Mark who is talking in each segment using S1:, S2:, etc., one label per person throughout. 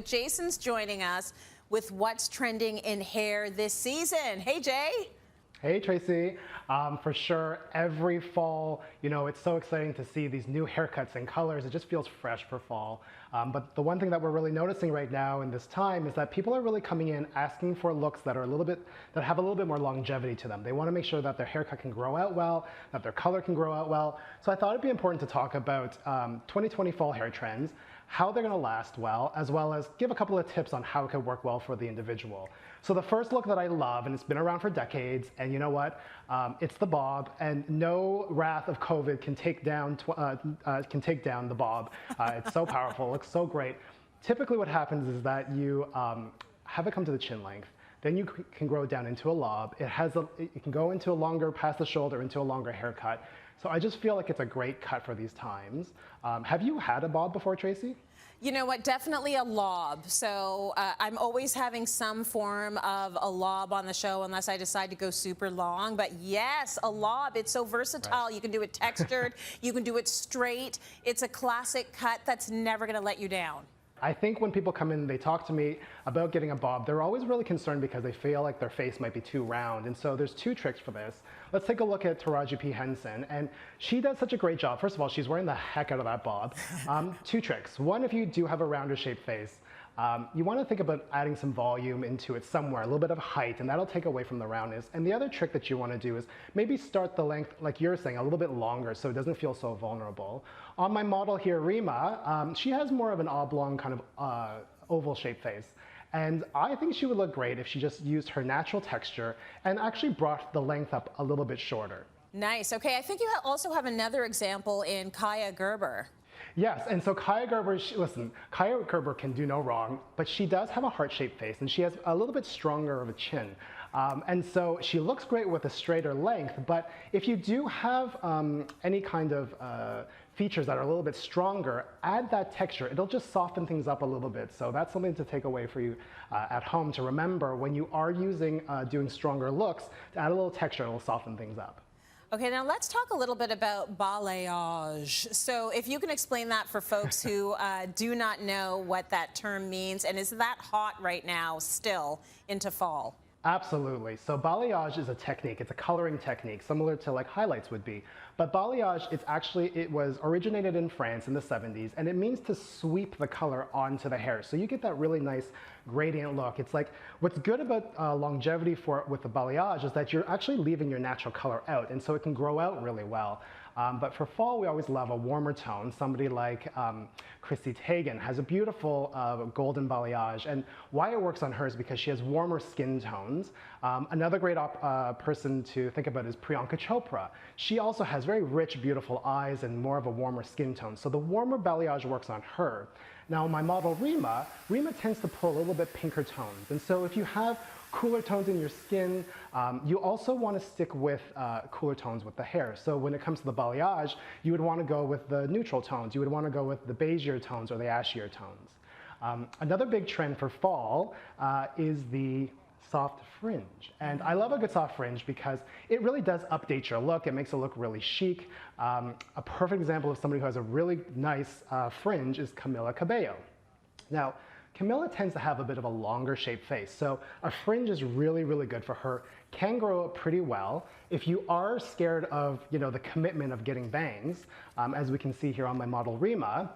S1: Jason's joining us with what's trending in hair this season. Hey, Jay.
S2: Hey, Tracy. For sure, every fall, it's so exciting to see these new haircuts and colors. It just feels fresh for fall. But the one thing that we're really noticing right now in this time is that people are really coming in asking for looks that are that have a little bit more longevity to them. They want to make sure that their haircut can grow out well, that their color can grow out well. So I thought it'd be important to talk about 2020 fall hair trends, how they're going to last well as give a couple of tips on how it could work well for the individual. So the first look that I love, and it's been around for decades, and you know what? It's the bob, and no wrath of COVID can take down the bob. It's so powerful, it looks so great. Typically what happens is that you have it come to the chin length, then you can grow down into a lob. It can go into a longer, past the shoulder, into a longer haircut. So I just feel like it's a great cut for these times. Have you had a bob before, Tracy?
S1: You know what, definitely a lob. So I'm always having some form of a lob on the show unless I decide to go super long. But yes, a lob, it's so versatile. Right. You can do it textured, you can do it straight. It's a classic cut that's never gonna let you down.
S2: I think when people come in, they talk to me about getting a bob, they're always really concerned because they feel like their face might be too round. And so there's two tricks for this. Let's take a look at Taraji P. Henson. And she does such a great job. First of all, she's wearing the heck out of that bob. Two tricks. One, if you do have a rounder shaped face, you want to think about adding some volume into it somewhere, a little bit of height, and that'll take away from the roundness. And the other trick that you want to do is maybe start the length, like you're saying, a little bit longer so it doesn't feel so vulnerable. On my model here, Rima, she has more of an oblong kind of oval shaped face. And I think she would look great if she just used her natural texture and actually brought the length up a little bit shorter.
S1: Nice. Okay, I think you also have another example in Kaya Gerber.
S2: Yes, and so Kaya Gerber, listen, Kaya Gerber can do no wrong, but she does have a heart-shaped face, and she has a little bit stronger of a chin. And so she looks great with a straighter length, but if you do have any kind of features that are a little bit stronger, add that texture. It'll just soften things up a little bit. So that's something to take away for you at home to remember when you are doing stronger looks, to add a little texture, it'll soften things up.
S1: Okay, now let's talk a little bit about balayage. So if you can explain that for folks who do not know what that term means, and is that hot right now still into fall?
S2: Absolutely. So balayage is a technique. It's a coloring technique, similar to like highlights would be. But balayage, it was originated in France in the 70s, and it means to sweep the color onto the hair. So you get that really nice gradient look. It's like, what's good about longevity with the balayage is that you're actually leaving your natural color out, and so it can grow out really well. But for fall, we always love a warmer tone. Somebody like Chrissy Teigen has a beautiful golden balayage, and why it works on her is because she has warmer skin tones. Another great person to think about is Priyanka Chopra. She also has very rich, beautiful eyes and more of a warmer skin tone. So the warmer balayage works on her. Now my model Rima tends to pull a little bit pinker tones. And so if you have cooler tones in your skin, you also want to stick with cooler tones with the hair. So when it comes to the balayage, you would want to go with the neutral tones. You would want to go with the beigeier tones or the ashier tones. Another big trend for fall is the soft fringe. And I love a good soft fringe because it really does update your look. It makes it look really chic. A perfect example of somebody who has a really nice fringe is Camila Cabello. Now, Camila tends to have a bit of a longer shaped face, so a fringe is really, really good for her. Can grow up pretty well. If you are scared of, the commitment of getting bangs, as we can see here on my model Rima,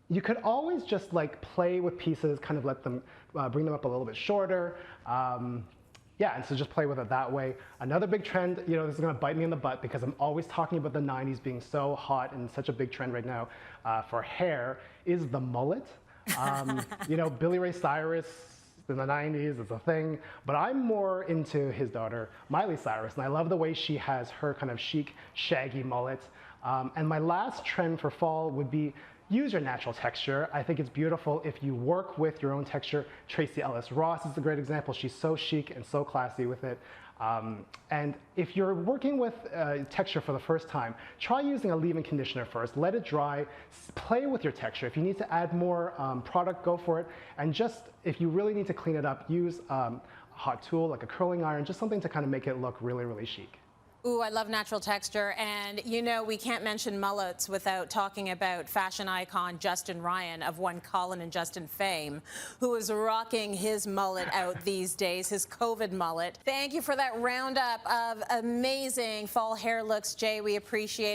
S2: you could always just like play with pieces, kind of let them, bring them up a little bit shorter. Yeah, and so just play with it that way. Another big trend, this is gonna bite me in the butt because I'm always talking about the 90s being so hot and such a big trend right now for hair, is the mullet. Billy Ray Cyrus in the 90s is a thing, but I'm more into his daughter, Miley Cyrus, and I love the way she has her kind of chic, shaggy mullet. And my last trend for fall would be use your natural texture. I think it's beautiful if you work with your own texture. Tracy Ellis Ross is a great example. She's so chic and so classy with it. And if you're working with texture for the first time, try using a leave-in conditioner first. Let it dry. Play with your texture. If you need to add more product, go for it. And just, if you really need to clean it up, use a hot tool like a curling iron, just something to kind of make it look really, really chic.
S1: Ooh, I love natural texture. And you know, we can't mention mullets without talking about fashion icon Justin Ryan of One Colin and Justin fame, who is rocking his mullet out these days, his COVID mullet. Thank you for that roundup of amazing fall hair looks, Jay. We appreciate it.